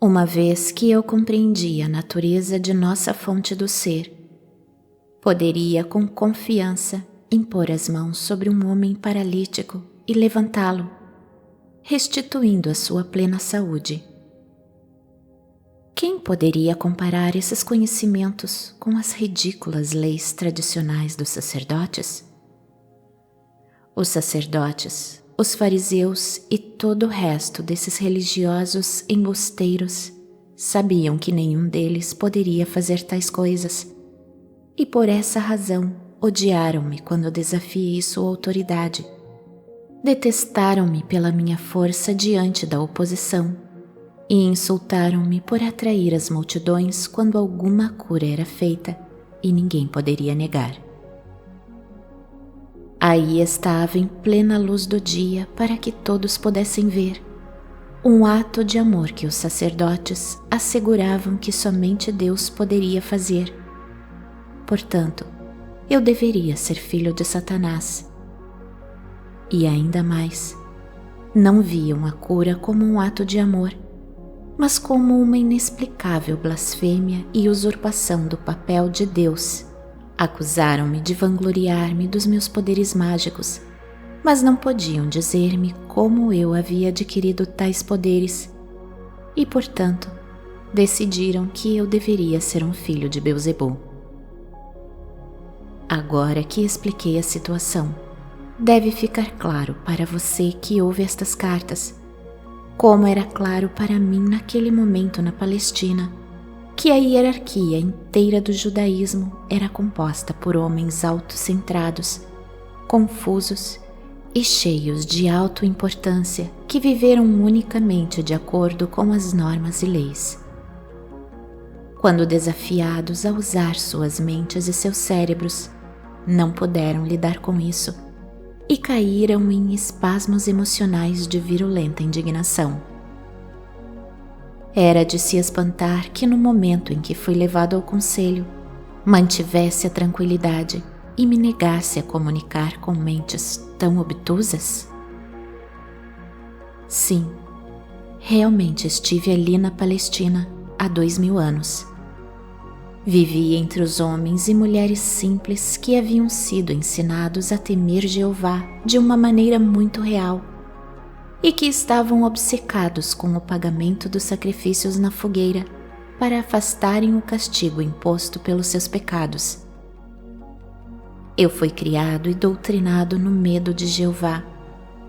Uma vez que eu compreendi a natureza de nossa fonte do ser, poderia com confiança impor as mãos sobre um homem paralítico e levantá-lo, restituindo a sua plena saúde. Quem poderia comparar esses conhecimentos com as ridículas leis tradicionais dos sacerdotes? Os sacerdotes, os fariseus e todo o resto desses religiosos embusteiros sabiam que nenhum deles poderia fazer tais coisas, e por essa razão odiaram-me quando desafiei sua autoridade. Detestaram-me pela minha força diante da oposição e insultaram-me por atrair as multidões quando alguma cura era feita e ninguém poderia negar. Aí estava em plena luz do dia para que todos pudessem ver um ato de amor que os sacerdotes asseguravam que somente Deus poderia fazer. Portanto, eu deveria ser filho de Satanás. E ainda mais, não viam a cura como um ato de amor, mas como uma inexplicável blasfêmia e usurpação do papel de Deus. Acusaram-me de vangloriar-me dos meus poderes mágicos, mas não podiam dizer-me como eu havia adquirido tais poderes, e, portanto, decidiram que eu deveria ser um filho de Beelzebul. Agora que expliquei a situação, deve ficar claro para você que ouve estas cartas, como era claro para mim naquele momento na Palestina, que a hierarquia inteira do judaísmo era composta por homens autocentrados, confusos e cheios de autoimportância que viveram unicamente de acordo com as normas e leis. Quando desafiados a usar suas mentes e seus cérebros, não puderam lidar com isso e caíram em espasmos emocionais de virulenta indignação. Era de se espantar que no momento em que fui levado ao conselho, mantivesse a tranquilidade e me negasse a comunicar com mentes tão obtusas. Sim, realmente estive ali na Palestina há 2000 anos. Vivi entre os homens e mulheres simples que haviam sido ensinados a temer Jeová de uma maneira muito real, e que estavam obcecados com o pagamento dos sacrifícios na fogueira para afastarem o castigo imposto pelos seus pecados. Eu fui criado e doutrinado no medo de Jeová,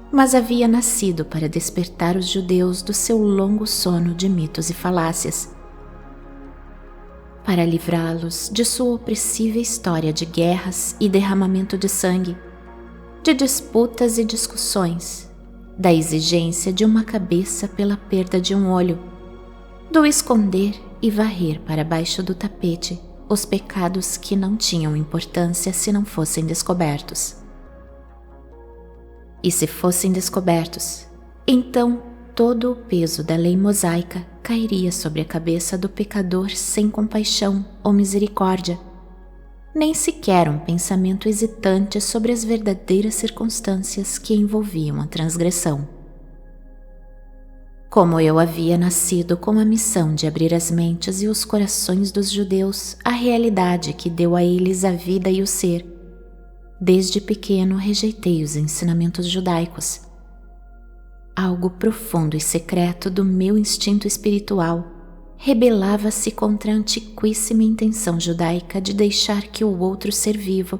mas havia nascido para despertar os judeus do seu longo sono de mitos e falácias, para livrá-los de sua opressiva história de guerras e derramamento de sangue, de disputas e discussões, da exigência de uma cabeça pela perda de um olho, do esconder e varrer para baixo do tapete os pecados que não tinham importância se não fossem descobertos. E se fossem descobertos, então todo o peso da lei mosaica cairia sobre a cabeça do pecador sem compaixão ou misericórdia, nem sequer um pensamento hesitante sobre as verdadeiras circunstâncias que envolviam a transgressão. Como eu havia nascido com a missão de abrir as mentes e os corações dos judeus à realidade que deu a eles a vida e o ser, desde pequeno rejeitei os ensinamentos judaicos. Algo profundo e secreto do meu instinto espiritual rebelava-se contra a antiquíssima intenção judaica de deixar que o outro ser vivo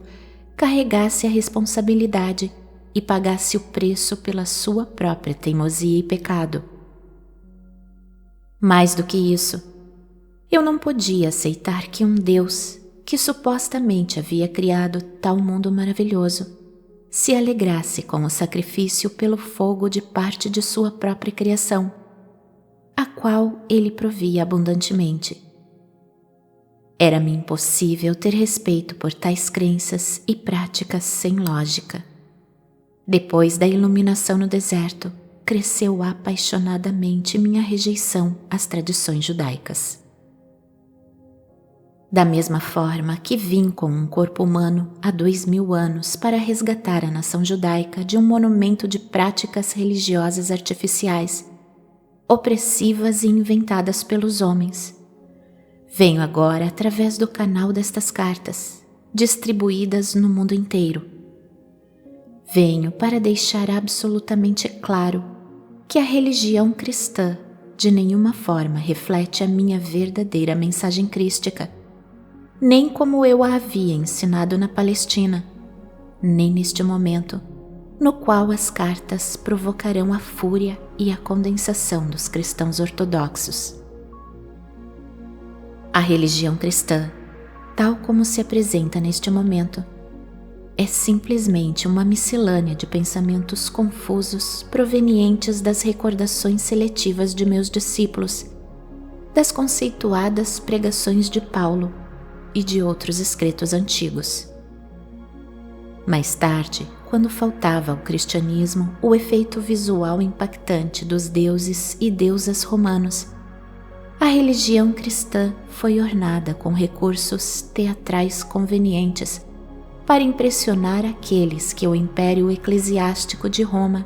carregasse a responsabilidade e pagasse o preço pela sua própria teimosia e pecado. Mais do que isso, eu não podia aceitar que um Deus, que supostamente havia criado tal mundo maravilhoso, se alegrasse com o sacrifício pelo fogo de parte de sua própria criação, a qual ele provia abundantemente. Era-me impossível ter respeito por tais crenças e práticas sem lógica. Depois da iluminação no deserto, cresceu apaixonadamente minha rejeição às tradições judaicas. Da mesma forma que vim com um corpo humano há 2000 anos para resgatar a nação judaica de um monumento de práticas religiosas artificiais, opressivas e inventadas pelos homens. Venho agora através do canal destas cartas, distribuídas no mundo inteiro. Venho para deixar absolutamente claro que a religião cristã de nenhuma forma reflete a minha verdadeira mensagem crística, nem como eu a havia ensinado na Palestina, nem neste momento, no qual as cartas provocarão a fúria e a condenação dos cristãos ortodoxos. A religião cristã, tal como se apresenta neste momento, é simplesmente uma miscelânea de pensamentos confusos provenientes das recordações seletivas de meus discípulos, das conceituadas pregações de Paulo e de outros escritos antigos. Mais tarde, quando faltava ao cristianismo o efeito visual impactante dos deuses e deusas romanos, a religião cristã foi ornada com recursos teatrais convenientes para impressionar aqueles que o império eclesiástico de Roma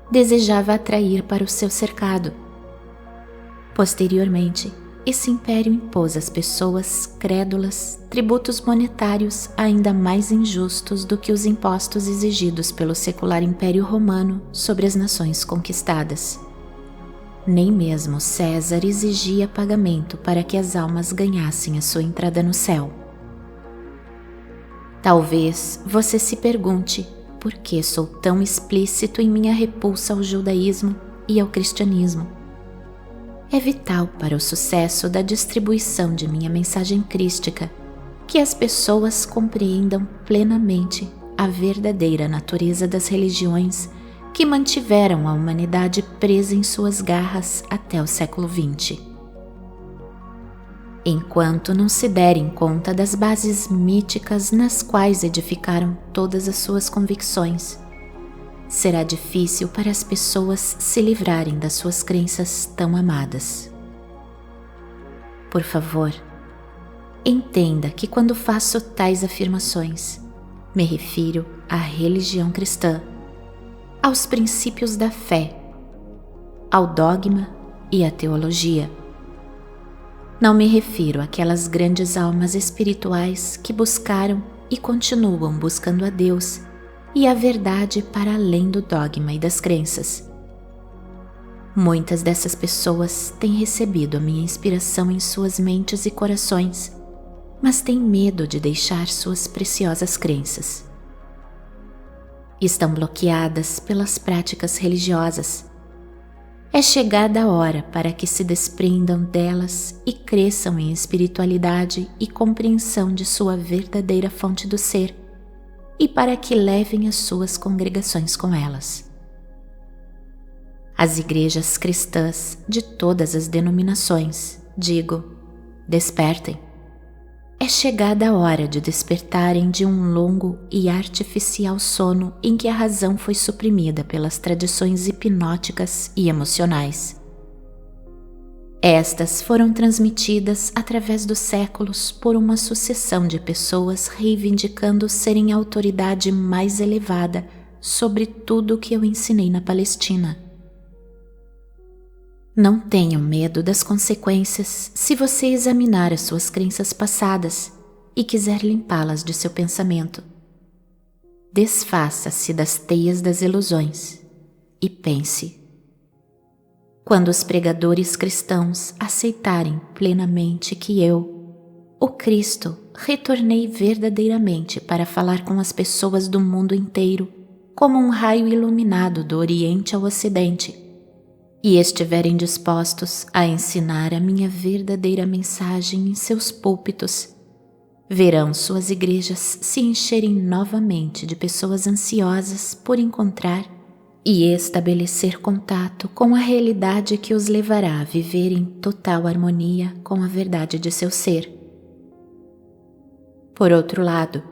desejava atrair para o seu cercado. Posteriormente, esse império impôs às pessoas crédulas tributos monetários ainda mais injustos do que os impostos exigidos pelo secular Império Romano sobre as nações conquistadas. Nem mesmo César exigia pagamento para que as almas ganhassem a sua entrada no céu. Talvez você se pergunte por que sou tão explícito em minha repulsa ao judaísmo e ao cristianismo. É vital para o sucesso da distribuição de minha mensagem crística que as pessoas compreendam plenamente a verdadeira natureza das religiões que mantiveram a humanidade presa em suas garras até o século XX. Enquanto não se derem conta das bases míticas nas quais edificaram todas as suas convicções, será difícil para as pessoas se livrarem das suas crenças tão amadas. Por favor, entenda que quando faço tais afirmações, me refiro à religião cristã, aos princípios da fé, ao dogma e à teologia. Não me refiro àquelas grandes almas espirituais que buscaram e continuam buscando a Deus e a verdade para além do dogma e das crenças. Muitas dessas pessoas têm recebido a minha inspiração em suas mentes e corações, mas têm medo de deixar suas preciosas crenças. Estão bloqueadas pelas práticas religiosas. É chegada a hora para que se desprendam delas e cresçam em espiritualidade e compreensão de sua verdadeira fonte do ser, e para que levem as suas congregações com elas. As igrejas cristãs de todas as denominações, digo, despertem. É chegada a hora de despertarem de um longo e artificial sono em que a razão foi suprimida pelas tradições hipnóticas e emocionais. Estas foram transmitidas através dos séculos por uma sucessão de pessoas reivindicando serem a autoridade mais elevada sobre tudo o que eu ensinei na Palestina. Não tenham medo das consequências se você examinar as suas crenças passadas e quiser limpá-las de seu pensamento. Desfaça-se das teias das ilusões e pense. Quando os pregadores cristãos aceitarem plenamente que eu, o Cristo, retornei verdadeiramente para falar com as pessoas do mundo inteiro como um raio iluminado do Oriente ao Ocidente, e estiverem dispostos a ensinar a minha verdadeira mensagem em seus púlpitos, verão suas igrejas se encherem novamente de pessoas ansiosas por encontrar e estabelecer contato com a realidade que os levará a viver em total harmonia com a verdade de seu ser. Por outro lado,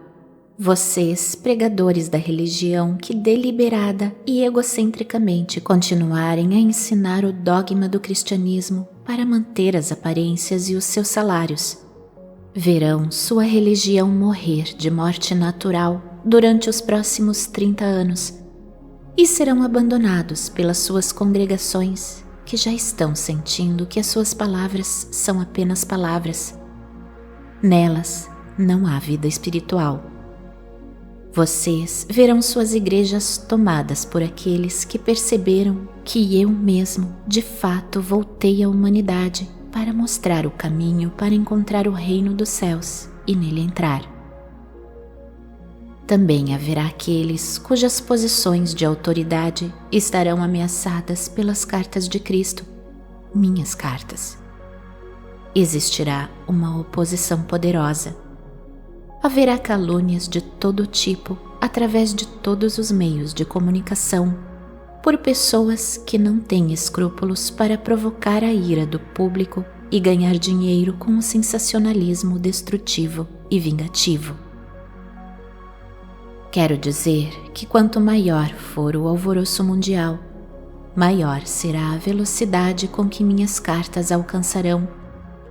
vocês, pregadores da religião que deliberada e egocentricamente continuarem a ensinar o dogma do cristianismo para manter as aparências e os seus salários, verão sua religião morrer de morte natural durante os próximos 30 anos e serão abandonados pelas suas congregações que já estão sentindo que as suas palavras são apenas palavras. Nelas não há vida espiritual. Vocês verão suas igrejas tomadas por aqueles que perceberam que eu mesmo, de fato, voltei à humanidade para mostrar o caminho para encontrar o reino dos céus e nele entrar. Também haverá aqueles cujas posições de autoridade estarão ameaçadas pelas cartas de Cristo, minhas cartas. Existirá uma oposição poderosa. Haverá calúnias de todo tipo através de todos os meios de comunicação, por pessoas que não têm escrúpulos para provocar a ira do público e ganhar dinheiro com o sensacionalismo destrutivo e vingativo. Quero dizer que quanto maior for o alvoroço mundial, maior será a velocidade com que minhas cartas alcançarão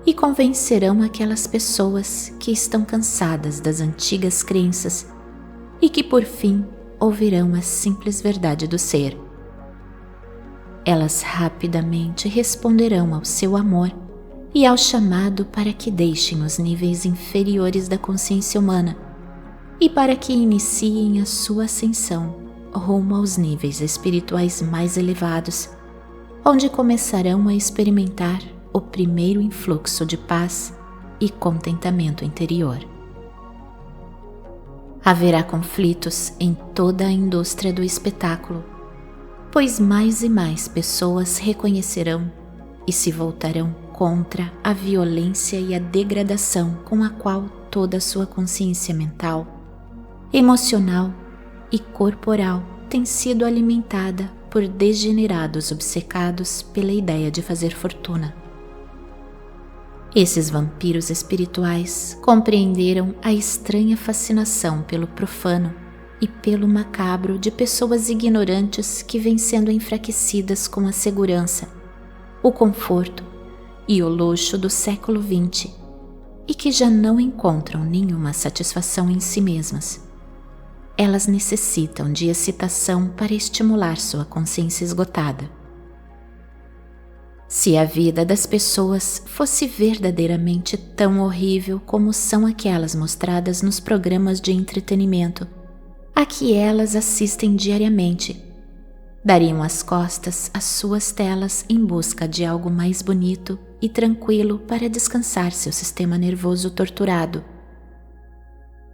e convencerão aquelas pessoas que estão cansadas das antigas crenças e que por fim ouvirão a simples verdade do ser. Elas rapidamente responderão ao seu amor e ao chamado para que deixem os níveis inferiores da consciência humana e para que iniciem a sua ascensão rumo aos níveis espirituais mais elevados, onde começarão a experimentar o primeiro influxo de paz e contentamento interior. Haverá conflitos em toda a indústria do espetáculo, pois mais e mais pessoas reconhecerão e se voltarão contra a violência e a degradação com a qual toda a sua consciência mental, emocional e corporal tem sido alimentada por degenerados obcecados pela ideia de fazer fortuna. Esses vampiros espirituais compreenderam a estranha fascinação pelo profano e pelo macabro de pessoas ignorantes que vêm sendo enfraquecidas com a segurança, o conforto e o luxo do século XX e que já não encontram nenhuma satisfação em si mesmas. Elas necessitam de excitação para estimular sua consciência esgotada. Se a vida das pessoas fosse verdadeiramente tão horrível como são aquelas mostradas nos programas de entretenimento a que elas assistem diariamente, dariam as costas às suas telas em busca de algo mais bonito e tranquilo para descansar seu sistema nervoso torturado.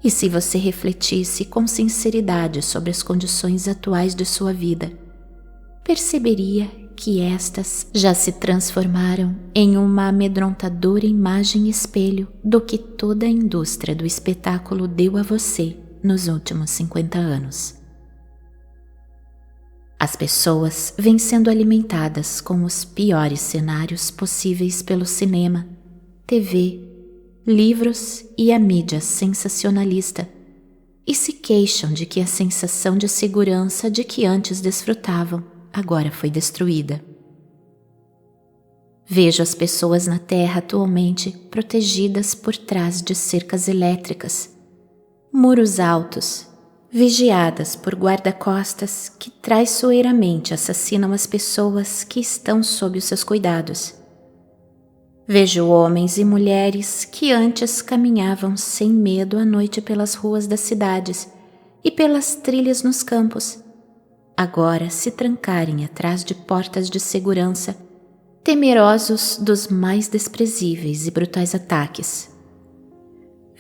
E se você refletisse com sinceridade sobre as condições atuais de sua vida, perceberia que estas já se transformaram em uma amedrontadora imagem espelho do que toda a indústria do espetáculo deu a você nos últimos 50 anos. As pessoas vêm sendo alimentadas com os piores cenários possíveis pelo cinema, TV, livros e a mídia sensacionalista, e se queixam de que a sensação de segurança de que antes desfrutavam agora foi destruída. Vejo as pessoas na Terra atualmente protegidas por trás de cercas elétricas, muros altos, vigiadas por guarda-costas que traiçoeiramente assassinam as pessoas que estão sob os seus cuidados. Vejo homens e mulheres que antes caminhavam sem medo à noite pelas ruas das cidades e pelas trilhas nos campos, agora se trancarem atrás de portas de segurança, temerosos dos mais desprezíveis e brutais ataques.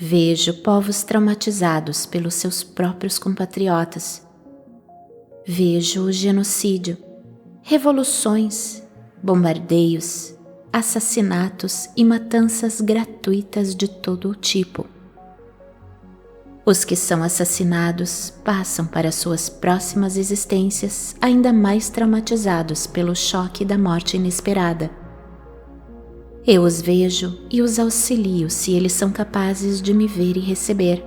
Vejo povos traumatizados pelos seus próprios compatriotas. Vejo o genocídio, revoluções, bombardeios, assassinatos e matanças gratuitas de todo o tipo. Os que são assassinados passam para suas próximas existências ainda mais traumatizados pelo choque da morte inesperada. Eu os vejo e os auxilio se eles são capazes de me ver e receber.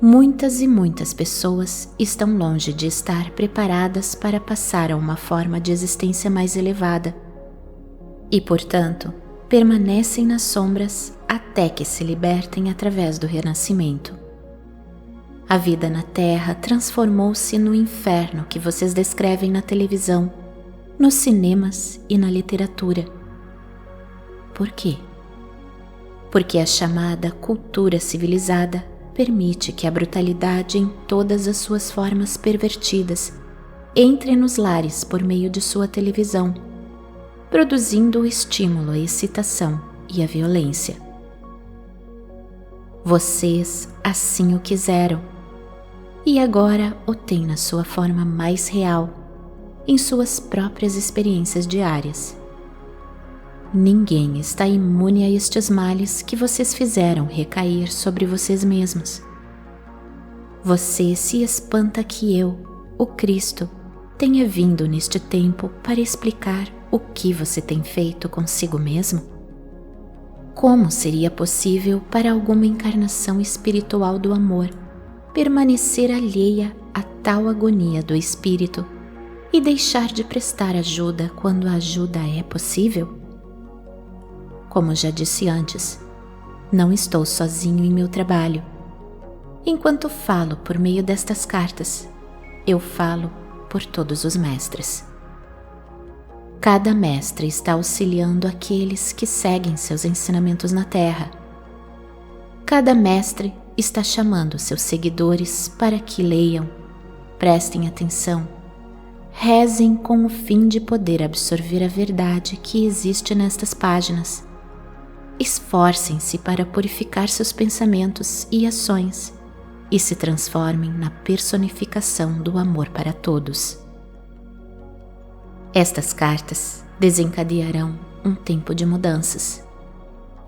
Muitas e muitas pessoas estão longe de estar preparadas para passar a uma forma de existência mais elevada e, portanto, permanecem nas sombras até que se libertem através do renascimento. A vida na Terra transformou-se no inferno que vocês descrevem na televisão, nos cinemas e na literatura. Por quê? Porque a chamada cultura civilizada permite que a brutalidade em todas as suas formas pervertidas entre nos lares por meio de sua televisão, produzindo o estímulo à excitação e à violência. Vocês assim o quiseram, e agora o têm na sua forma mais real, em suas próprias experiências diárias. Ninguém está imune a estes males que vocês fizeram recair sobre vocês mesmos. Você se espanta que eu, o Cristo, tenha vindo neste tempo para explicar o que você tem feito consigo mesmo? Como seria possível para alguma encarnação espiritual do amor permanecer alheia a tal agonia do espírito e deixar de prestar ajuda quando a ajuda é possível? Como já disse antes, não estou sozinho em meu trabalho. Enquanto falo por meio destas cartas, eu falo por todos os mestres. Cada mestre está auxiliando aqueles que seguem seus ensinamentos na Terra. Cada mestre está chamando seus seguidores para que leiam, prestem atenção, rezem com o fim de poder absorver a verdade que existe nestas páginas. Esforcem-se para purificar seus pensamentos e ações e se transformem na personificação do amor para todos. Estas cartas desencadearão um tempo de mudanças,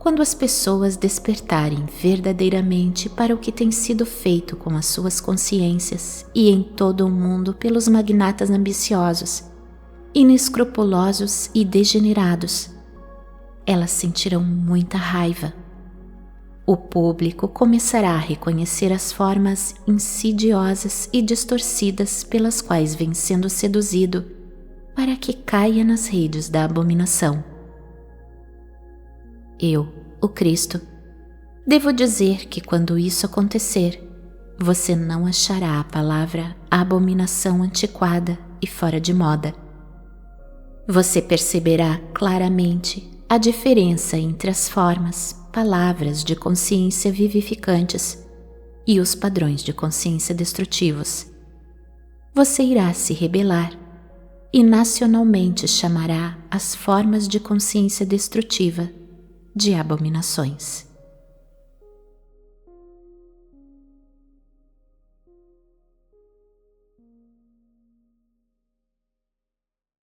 quando as pessoas despertarem verdadeiramente para o que tem sido feito com as suas consciências e em todo o mundo pelos magnatas ambiciosos, inescrupulosos e degenerados. Elas sentirão muita raiva. O público começará a reconhecer as formas insidiosas e distorcidas pelas quais vem sendo seduzido para que caia nas redes da abominação. Eu, o Cristo, devo dizer que quando isso acontecer, você não achará a palavra abominação antiquada e fora de moda. Você perceberá claramente a diferença entre as formas, palavras de consciência vivificantes e os padrões de consciência destrutivos. Você irá se rebelar e nacionalmente chamará as formas de consciência destrutiva de abominações.